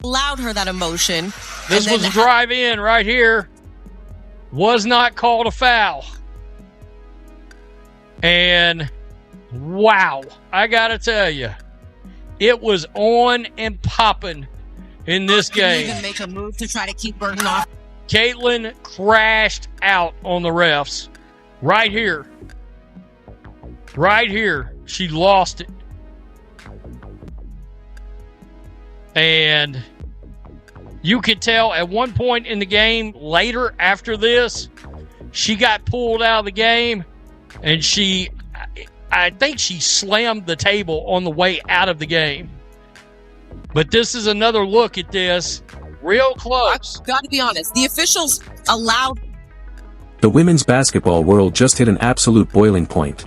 allowed her that emotion. This was a drive-in right here. Was not called a foul. And wow, I gotta tell you, it was on and popping in this game. Even make a move to try to keep Burton off. Caitlin crashed out on the refs. Right here. Right here. She lost it. And you could tell at one point in the game, later after this, she got pulled out of the game, and I think she slammed the table on the way out of the game. But this is another look at this. Real close. I've got to be honest. The officials allowed. The women's basketball world just hit an absolute boiling point.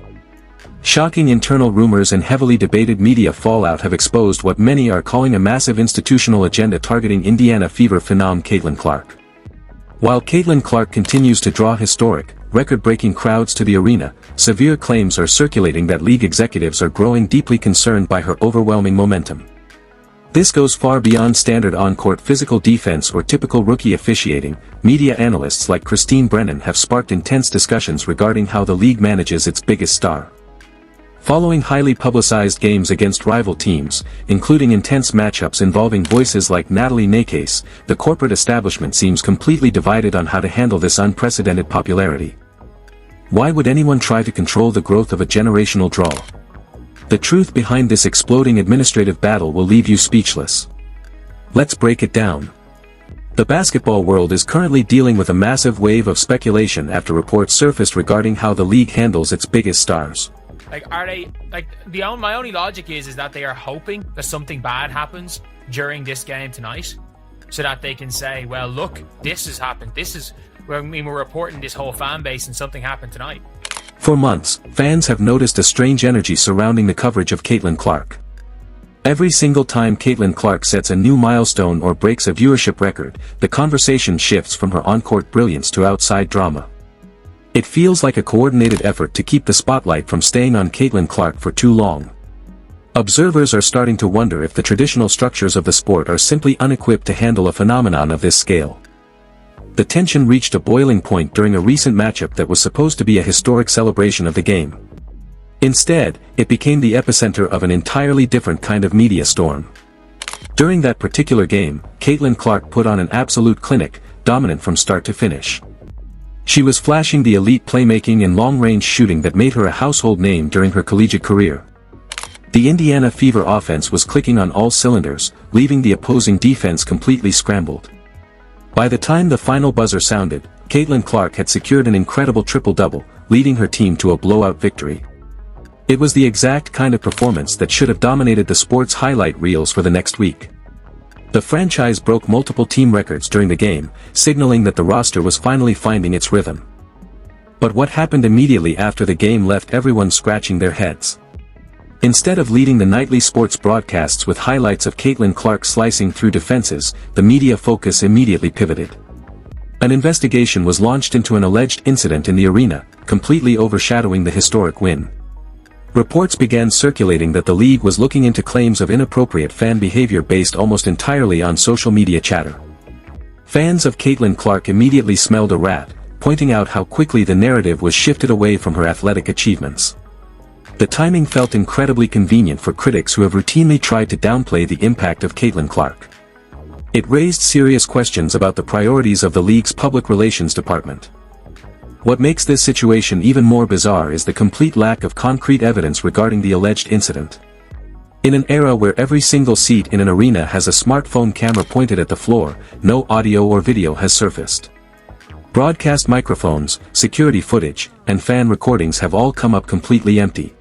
Shocking internal rumors and heavily debated media fallout have exposed what many are calling a massive institutional agenda targeting Indiana Fever phenom Caitlin Clark. While Caitlin Clark continues to draw historic, record-breaking crowds to the arena, severe claims are circulating that league executives are growing deeply concerned by her overwhelming momentum. This goes far beyond standard on-court physical defense or typical rookie officiating. Media analysts like Christine Brennan have sparked intense discussions regarding how the league manages its biggest star. Following highly publicized games against rival teams, including intense matchups involving voices like Natalie Nakase, the corporate establishment seems completely divided on how to handle this unprecedented popularity. Why would anyone try to control the growth of a generational draw? The truth behind this exploding administrative battle will leave you speechless. Let's break it down. The basketball world is currently dealing with a massive wave of speculation after reports surfaced regarding how the league handles its biggest stars. Are they my only logic is that they are hoping that something bad happens during this game tonight, so that they can say, well, look, this has happened. We're reporting this whole fan base and something happened tonight. For months, fans have noticed a strange energy surrounding the coverage of Caitlin Clark. Every single time Caitlin Clark sets a new milestone or breaks a viewership record, the conversation shifts from her on-court brilliance to outside drama. It feels like a coordinated effort to keep the spotlight from staying on Caitlin Clark for too long. Observers are starting to wonder if the traditional structures of the sport are simply unequipped to handle a phenomenon of this scale. The tension reached a boiling point during a recent matchup that was supposed to be a historic celebration of the game. Instead, it became the epicenter of an entirely different kind of media storm. During that particular game, Caitlin Clark put on an absolute clinic, dominant from start to finish. She was flashing the elite playmaking and long-range shooting that made her a household name during her collegiate career. The Indiana Fever offense was clicking on all cylinders, leaving the opposing defense completely scrambled. By the time the final buzzer sounded, Caitlin Clark had secured an incredible triple-double, leading her team to a blowout victory. It was the exact kind of performance that should have dominated the sport's highlight reels for the next week. The franchise broke multiple team records during the game, signaling that the roster was finally finding its rhythm. But what happened immediately after the game left everyone scratching their heads. Instead of leading the nightly sports broadcasts with highlights of Caitlin Clark slicing through defenses, the media focus immediately pivoted. An investigation was launched into an alleged incident in the arena, completely overshadowing the historic win. Reports began circulating that the league was looking into claims of inappropriate fan behavior based almost entirely on social media chatter. Fans of Caitlin Clark immediately smelled a rat, pointing out how quickly the narrative was shifted away from her athletic achievements. The timing felt incredibly convenient for critics who have routinely tried to downplay the impact of Caitlin Clark. It raised serious questions about the priorities of the league's public relations department. What makes this situation even more bizarre is the complete lack of concrete evidence regarding the alleged incident. In an era where every single seat in an arena has a smartphone camera pointed at the floor, no audio or video has surfaced. Broadcast microphones, security footage, and fan recordings have all come up completely empty.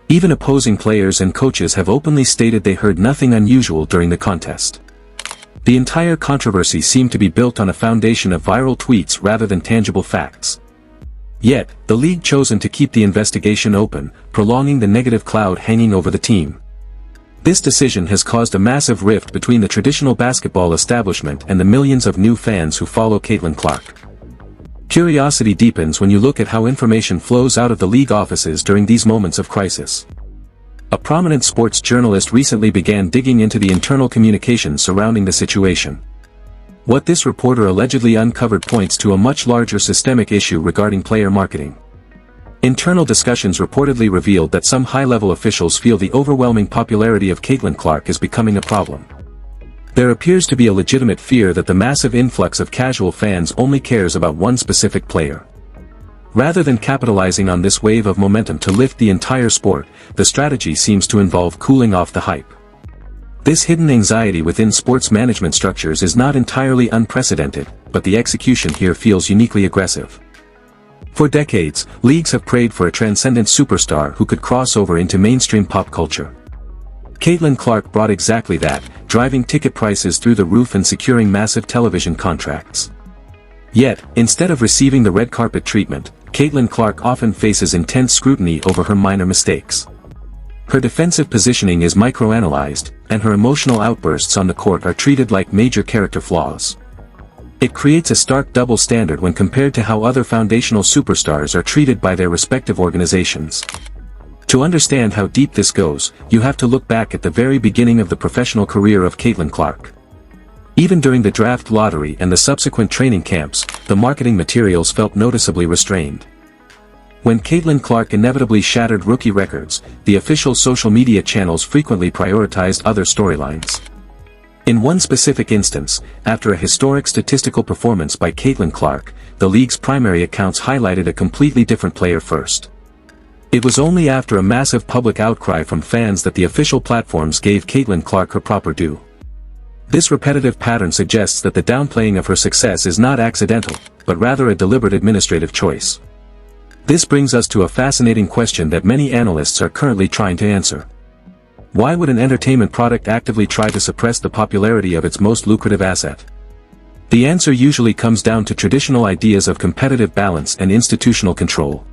Even opposing players and coaches have openly stated they heard nothing unusual during the contest. The entire controversy seemed to be built on a foundation of viral tweets rather than tangible facts. Yet, the league chosen to keep the investigation open, prolonging the negative cloud hanging over the team. This decision has caused a massive rift between the traditional basketball establishment and the millions of new fans who follow Caitlin Clark. Curiosity deepens when you look at how information flows out of the league offices during these moments of crisis. a prominent sports journalist recently began digging into the internal communications surrounding the situation. What this reporter allegedly uncovered points to a much larger systemic issue regarding player marketing. Internal discussions reportedly revealed that some high-level officials feel the overwhelming popularity of Caitlin Clark is becoming a problem. There appears to be a legitimate fear that the massive influx of casual fans only cares about one specific player. Rather than capitalizing on this wave of momentum to lift the entire sport, the strategy seems to involve cooling off the hype. This hidden anxiety within sports management structures is not entirely unprecedented, but the execution here feels uniquely aggressive. For decades, leagues have prayed for a transcendent superstar who could cross over into mainstream pop culture. Caitlin Clark brought exactly that, driving ticket prices through the roof and securing massive television contracts. Yet, instead of receiving the red carpet treatment, Caitlin Clark often faces intense scrutiny over her minor mistakes. Her defensive positioning is microanalyzed, and her emotional outbursts on the court are treated like major character flaws. It creates a stark double standard when compared to how other foundational superstars are treated by their respective organizations. To understand how deep this goes, you have to look back at the very beginning of the professional career of Caitlin Clark. Even during the draft lottery and the subsequent training camps, the marketing materials felt noticeably restrained. When Caitlin Clark inevitably shattered rookie records, the official social media channels frequently prioritized other storylines. In one specific instance, after a historic statistical performance by Caitlin Clark, the league's primary accounts highlighted a completely different player first. It was only after a massive public outcry from fans that the official platforms gave Caitlin Clark her proper due. This repetitive pattern suggests that the downplaying of her success is not accidental, but rather a deliberate administrative choice. This brings us to a fascinating question that many analysts are currently trying to answer. Why would an entertainment product actively try to suppress the popularity of its most lucrative asset? The answer usually comes down to traditional ideas of competitive balance and institutional control.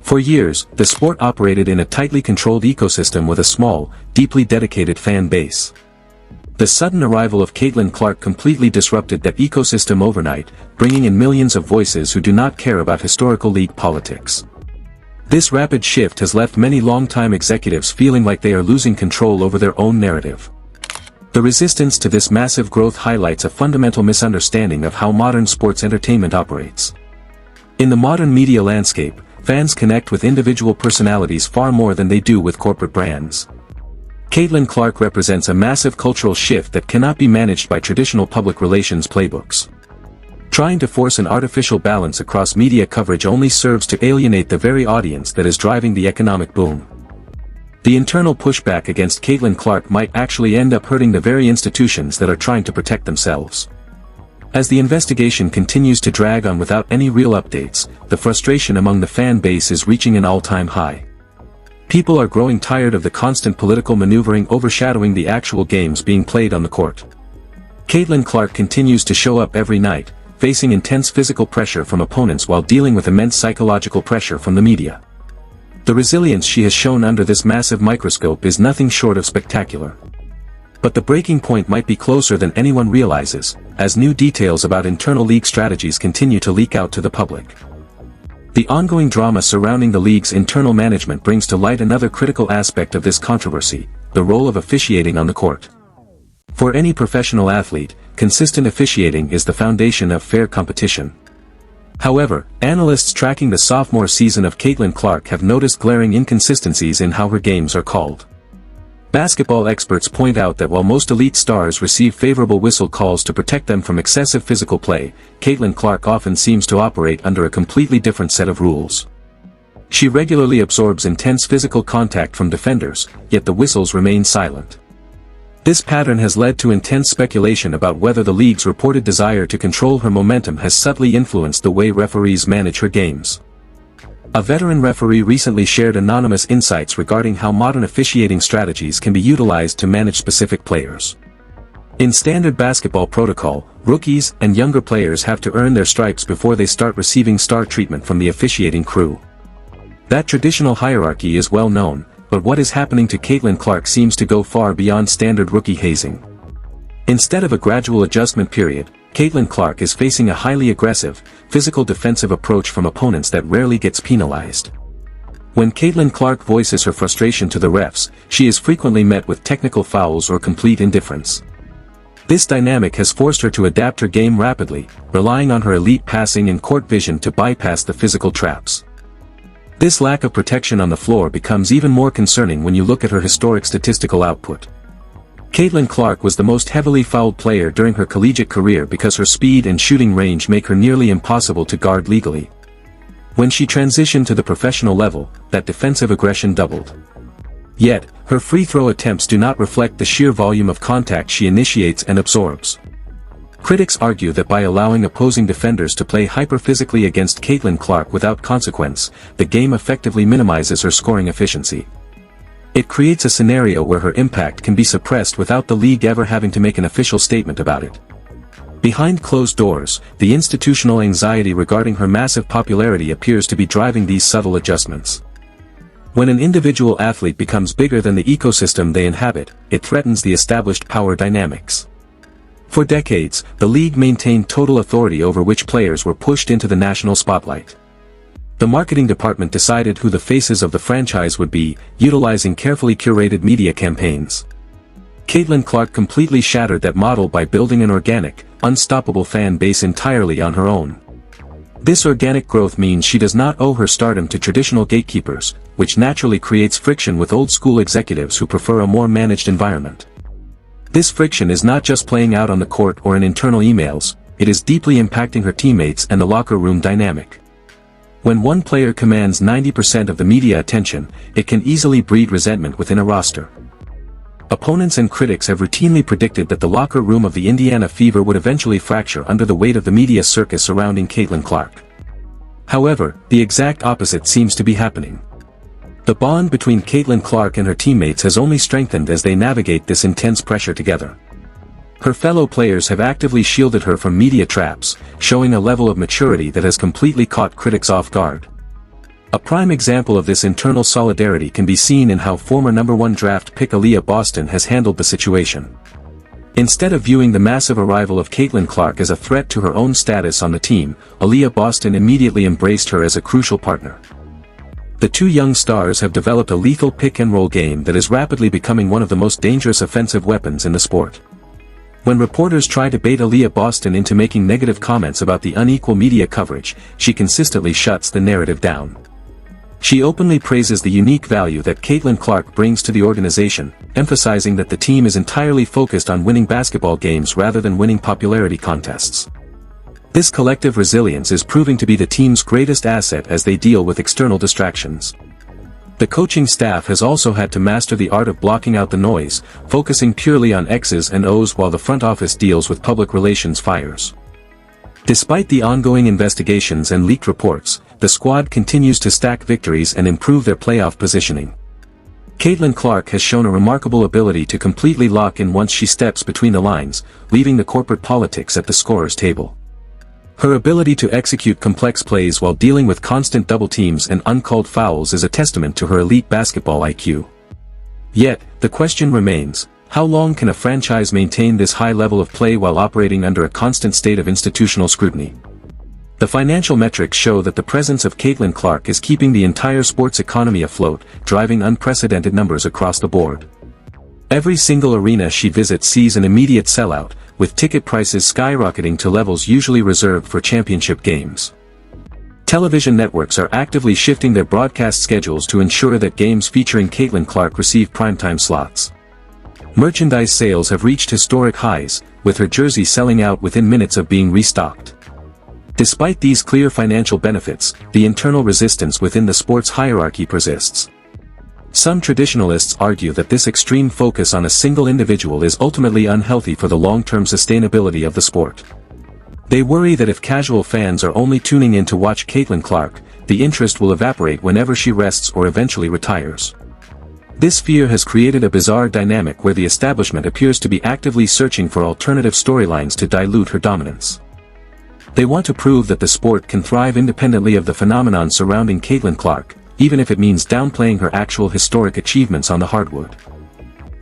For years, the sport operated in a tightly controlled ecosystem with a small, deeply dedicated fan base. The sudden arrival of Caitlin Clark completely disrupted that ecosystem overnight, bringing in millions of voices who do not care about historical league politics. This rapid shift has left many longtime executives feeling like they are losing control over their own narrative. The resistance to this massive growth highlights a fundamental misunderstanding of how modern sports entertainment operates. In the modern media landscape, fans connect with individual personalities far more than they do with corporate brands. Caitlin Clark represents a massive cultural shift that cannot be managed by traditional public relations playbooks. Trying to force an artificial balance across media coverage only serves to alienate the very audience that is driving the economic boom. The internal pushback against Caitlin Clark might actually end up hurting the very institutions that are trying to protect themselves. As the investigation continues to drag on without any real updates, the frustration among the fan base is reaching an all-time high. People are growing tired of the constant political maneuvering overshadowing the actual games being played on the court. Caitlin Clark continues to show up every night, facing intense physical pressure from opponents while dealing with immense psychological pressure from the media. The resilience she has shown under this massive microscope is nothing short of spectacular. But the breaking point might be closer than anyone realizes, as new details about internal league strategies continue to leak out to the public. The ongoing drama surrounding the league's internal management brings to light another critical aspect of this controversy, the role of officiating on the court. For any professional athlete, consistent officiating is the foundation of fair competition. However, analysts tracking the sophomore season of Caitlin Clark have noticed glaring inconsistencies in how her games are called. Basketball experts point out that while most elite stars receive favorable whistle calls to protect them from excessive physical play, Caitlin Clark often seems to operate under a completely different set of rules. She regularly absorbs intense physical contact from defenders, yet the whistles remain silent. This pattern has led to intense speculation about whether the league's reported desire to control her momentum has subtly influenced the way referees manage her games. A veteran referee recently shared anonymous insights regarding how modern officiating strategies can be utilized to manage specific players. In standard basketball protocol, rookies and younger players have to earn their stripes before they start receiving star treatment from the officiating crew. That traditional hierarchy is well known, but what is happening to Caitlin Clark seems to go far beyond standard rookie hazing. Instead of a gradual adjustment period, Caitlin Clark is facing a highly aggressive, physical defensive approach from opponents that rarely gets penalized. When Caitlin Clark voices her frustration to the refs, she is frequently met with technical fouls or complete indifference. This dynamic has forced her to adapt her game rapidly, relying on her elite passing and court vision to bypass the physical traps. This lack of protection on the floor becomes even more concerning when you look at her historic statistical output. Caitlin Clark was the most heavily fouled player during her collegiate career because her speed and shooting range make her nearly impossible to guard legally. When she transitioned to the professional level, that defensive aggression doubled. Yet, her free throw attempts do not reflect the sheer volume of contact she initiates and absorbs. Critics argue that by allowing opposing defenders to play hyper-physically against Caitlin Clark without consequence, the game effectively minimizes her scoring efficiency. It creates a scenario where her impact can be suppressed without the league ever having to make an official statement about it. Behind closed doors, the institutional anxiety regarding her massive popularity appears to be driving these subtle adjustments. When an individual athlete becomes bigger than the ecosystem they inhabit, it threatens the established power dynamics. For decades, the league maintained total authority over which players were pushed into the national spotlight. The marketing department decided who the faces of the franchise would be, utilizing carefully curated media campaigns. Caitlin Clark completely shattered that model by building an organic, unstoppable fan base entirely on her own. This organic growth means she does not owe her stardom to traditional gatekeepers, which naturally creates friction with old-school executives who prefer a more managed environment. This friction is not just playing out on the court or in internal emails, it is deeply impacting her teammates and the locker room dynamic. When one player commands 90% of the media attention, it can easily breed resentment within a roster. Opponents and critics have routinely predicted that the locker room of the Indiana Fever would eventually fracture under the weight of the media circus surrounding Caitlin Clark. However, the exact opposite seems to be happening. The bond between Caitlin Clark and her teammates has only strengthened as they navigate this intense pressure together. Her fellow players have actively shielded her from media traps, showing a level of maturity that has completely caught critics off guard. A prime example of this internal solidarity can be seen in how former #1 draft pick Aaliyah Boston has handled the situation. Instead of viewing the massive arrival of Caitlin Clark as a threat to her own status on the team, Aaliyah Boston immediately embraced her as a crucial partner. The two young stars have developed a lethal pick-and-roll game that is rapidly becoming one of the most dangerous offensive weapons in the sport. When reporters try to bait Aaliyah Boston into making negative comments about the unequal media coverage, she consistently shuts the narrative down. She openly praises the unique value that Caitlin Clark brings to the organization, emphasizing that the team is entirely focused on winning basketball games rather than winning popularity contests. This collective resilience is proving to be the team's greatest asset as they deal with external distractions. The coaching staff has also had to master the art of blocking out the noise, focusing purely on X's and O's while the front office deals with public relations fires. Despite the ongoing investigations and leaked reports, the squad continues to stack victories and improve their playoff positioning. Caitlin Clark has shown a remarkable ability to completely lock in once she steps between the lines, leaving the corporate politics at the scorer's table. Her ability to execute complex plays while dealing with constant double teams and uncalled fouls is a testament to her elite basketball IQ. Yet, the question remains, how long can a franchise maintain this high level of play while operating under a constant state of institutional scrutiny? The financial metrics show that the presence of Caitlin Clark is keeping the entire sports economy afloat, driving unprecedented numbers across the board. Every single arena she visits sees an immediate sellout, with ticket prices skyrocketing to levels usually reserved for championship games. Television networks are actively shifting their broadcast schedules to ensure that games featuring Caitlin Clark receive primetime slots. Merchandise sales have reached historic highs, with her jersey selling out within minutes of being restocked. Despite these clear financial benefits, the internal resistance within the sports hierarchy persists. Some traditionalists argue that this extreme focus on a single individual is ultimately unhealthy for the long-term sustainability of the sport. They worry that if casual fans are only tuning in to watch Caitlin Clark, the interest will evaporate whenever she rests or eventually retires. This fear has created a bizarre dynamic where the establishment appears to be actively searching for alternative storylines to dilute her dominance. They want to prove that the sport can thrive independently of the phenomenon surrounding Caitlin Clark, even if it means downplaying her actual historic achievements on the hardwood.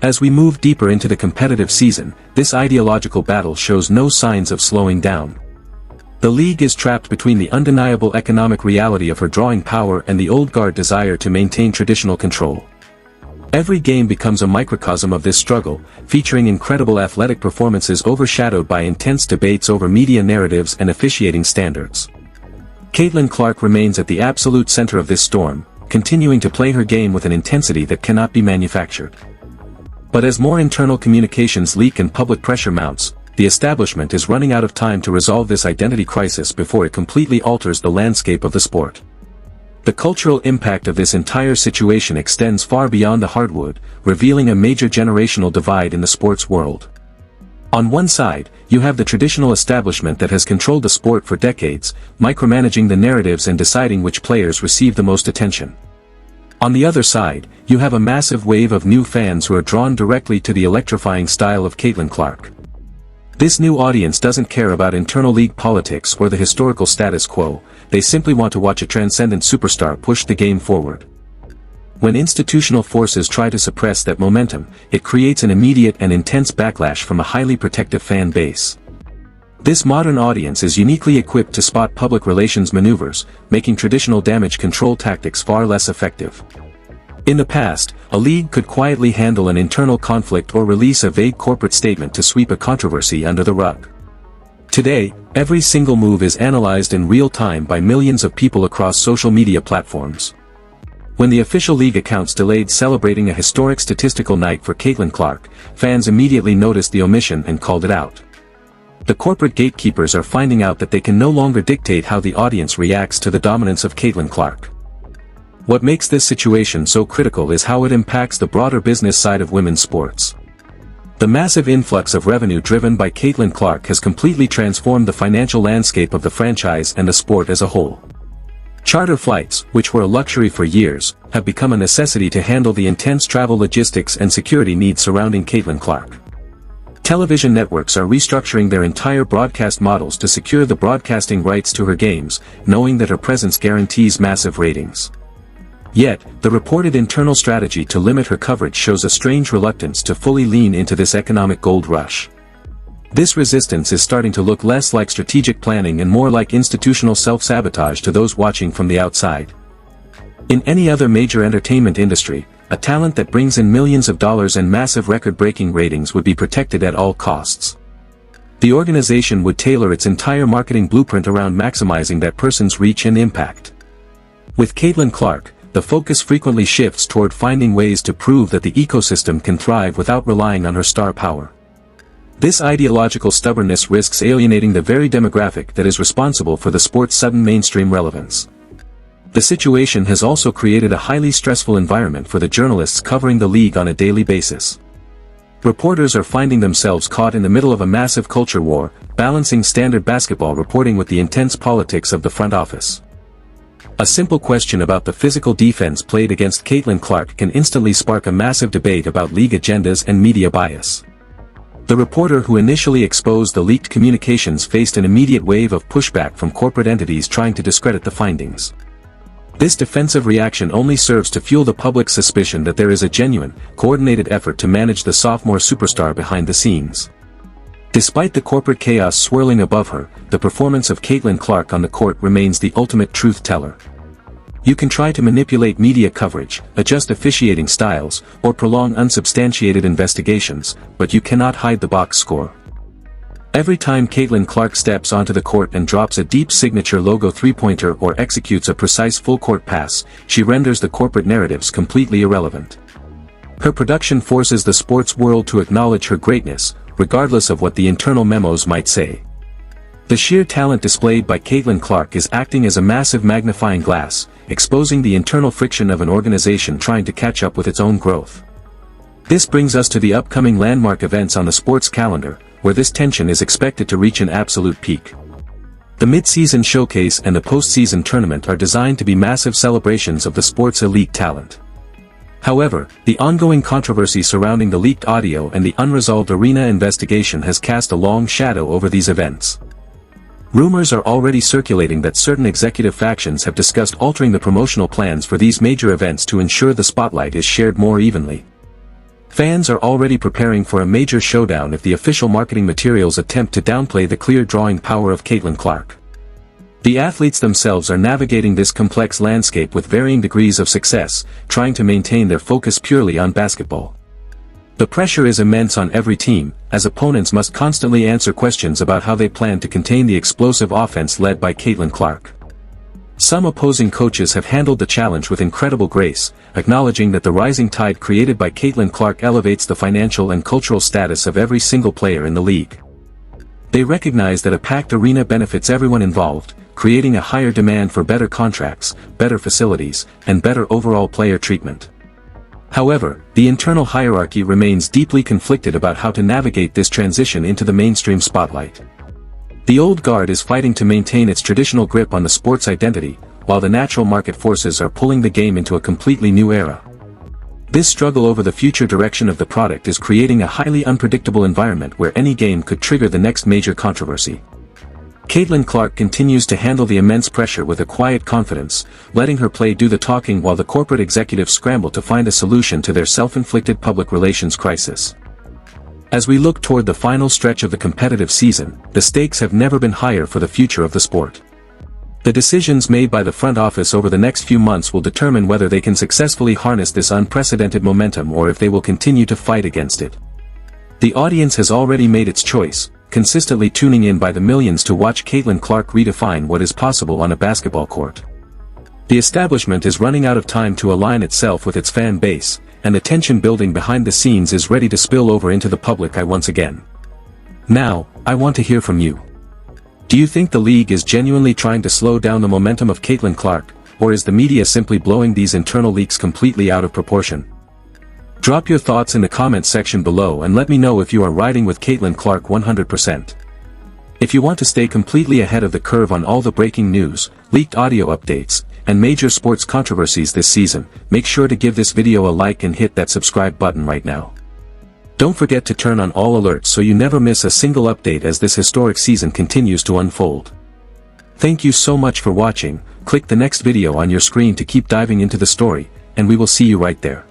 As we move deeper into the competitive season, this ideological battle shows no signs of slowing down. The league is trapped between the undeniable economic reality of her drawing power and the old guard desire to maintain traditional control. Every game becomes a microcosm of this struggle, featuring incredible athletic performances overshadowed by intense debates over media narratives and officiating standards. Caitlin Clark remains at the absolute center of this storm, continuing to play her game with an intensity that cannot be manufactured. But as more internal communications leak and public pressure mounts, the establishment is running out of time to resolve this identity crisis before it completely alters the landscape of the sport. The cultural impact of this entire situation extends far beyond the hardwood, revealing a major generational divide in the sports world. On one side, you have the traditional establishment that has controlled the sport for decades, micromanaging the narratives and deciding which players receive the most attention. On the other side, you have a massive wave of new fans who are drawn directly to the electrifying style of Caitlin Clark. This new audience doesn't care about internal league politics or the historical status quo, they simply want to watch a transcendent superstar push the game forward. When institutional forces try to suppress that momentum, it creates an immediate and intense backlash from a highly protective fan base. This modern audience is uniquely equipped to spot public relations maneuvers, making traditional damage control tactics far less effective. In the past, a league could quietly handle an internal conflict or release a vague corporate statement to sweep a controversy under the rug. Today, every single move is analyzed in real time by millions of people across social media platforms. When the official league accounts delayed celebrating a historic statistical night for Caitlin Clark, fans immediately noticed the omission and called it out. The corporate gatekeepers are finding out that they can no longer dictate how the audience reacts to the dominance of Caitlin Clark. What makes this situation so critical is how it impacts the broader business side of women's sports. The massive influx of revenue driven by Caitlin Clark has completely transformed the financial landscape of the franchise and the sport as a whole. Charter flights, which were a luxury for years, have become a necessity to handle the intense travel logistics and security needs surrounding Caitlin Clark. Television networks are restructuring their entire broadcast models to secure the broadcasting rights to her games, knowing that her presence guarantees massive ratings. Yet, the reported internal strategy to limit her coverage shows a strange reluctance to fully lean into this economic gold rush. This resistance is starting to look less like strategic planning and more like institutional self-sabotage to those watching from the outside. In any other major entertainment industry, a talent that brings in millions of dollars and massive record-breaking ratings would be protected at all costs. The organization would tailor its entire marketing blueprint around maximizing that person's reach and impact. With Caitlin Clark, the focus frequently shifts toward finding ways to prove that the ecosystem can thrive without relying on her star power. This ideological stubbornness risks alienating the very demographic that is responsible for the sport's sudden mainstream relevance. The situation has also created a highly stressful environment for the journalists covering the league on a daily basis. Reporters are finding themselves caught in the middle of a massive culture war, balancing standard basketball reporting with the intense politics of the front office. A simple question about the physical defense played against Caitlin Clark can instantly spark a massive debate about league agendas and media bias. The reporter who initially exposed the leaked communications faced an immediate wave of pushback from corporate entities trying to discredit the findings. This defensive reaction only serves to fuel the public's suspicion that there is a genuine, coordinated effort to manage the sophomore superstar behind the scenes. Despite the corporate chaos swirling above her, the performance of Caitlin Clark on the court remains the ultimate truth teller. You can try to manipulate media coverage, adjust officiating styles, or prolong unsubstantiated investigations, but you cannot hide the box score. Every time Caitlin Clark steps onto the court and drops a deep signature logo three-pointer or executes a precise full-court pass, she renders the corporate narratives completely irrelevant. Her production forces the sports world to acknowledge her greatness, regardless of what the internal memos might say. The sheer talent displayed by Caitlin Clark is acting as a massive magnifying glass, exposing the internal friction of an organization trying to catch up with its own growth. This brings us to the upcoming landmark events on the sports calendar, where this tension is expected to reach an absolute peak. The mid-season showcase and the post-season tournament are designed to be massive celebrations of the sport's elite talent. However, the ongoing controversy surrounding the leaked audio and the unresolved arena investigation has cast a long shadow over these events. Rumors are already circulating that certain executive factions have discussed altering the promotional plans for these major events to ensure the spotlight is shared more evenly. Fans are already preparing for a major showdown if the official marketing materials attempt to downplay the clear drawing power of Caitlin Clark. The athletes themselves are navigating this complex landscape with varying degrees of success, trying to maintain their focus purely on basketball. The pressure is immense on every team, as opponents must constantly answer questions about how they plan to contain the explosive offense led by Caitlin Clark. Some opposing coaches have handled the challenge with incredible grace, acknowledging that the rising tide created by Caitlin Clark elevates the financial and cultural status of every single player in the league. They recognize that a packed arena benefits everyone involved, creating a higher demand for better contracts, better facilities, and better overall player treatment. However, the internal hierarchy remains deeply conflicted about how to navigate this transition into the mainstream spotlight. The old guard is fighting to maintain its traditional grip on the sport's identity, while the natural market forces are pulling the game into a completely new era. This struggle over the future direction of the product is creating a highly unpredictable environment where any game could trigger the next major controversy. Caitlin Clark continues to handle the immense pressure with a quiet confidence, letting her play do the talking while the corporate executives scramble to find a solution to their self-inflicted public relations crisis. As we look toward the final stretch of the competitive season, the stakes have never been higher for the future of the sport. The decisions made by the front office over the next few months will determine whether they can successfully harness this unprecedented momentum or if they will continue to fight against it. The audience has already made its choice, consistently tuning in by the millions to watch Caitlin Clark redefine what is possible on a basketball court. The establishment is running out of time to align itself with its fan base, and the tension building behind the scenes is ready to spill over into the public eye once again. Now, I want to hear from you. Do you think the league is genuinely trying to slow down the momentum of Caitlin Clark, or is the media simply blowing these internal leaks completely out of proportion? Drop your thoughts in the comments section below and let me know if you are riding with Caitlin Clark 100%. If you want to stay completely ahead of the curve on all the breaking news, leaked audio updates, and major sports controversies this season, make sure to give this video a like and hit that subscribe button right now. Don't forget to turn on all alerts so you never miss a single update as this historic season continues to unfold. Thank you so much for watching. Click the next video on your screen to keep diving into the story, and we will see you right there.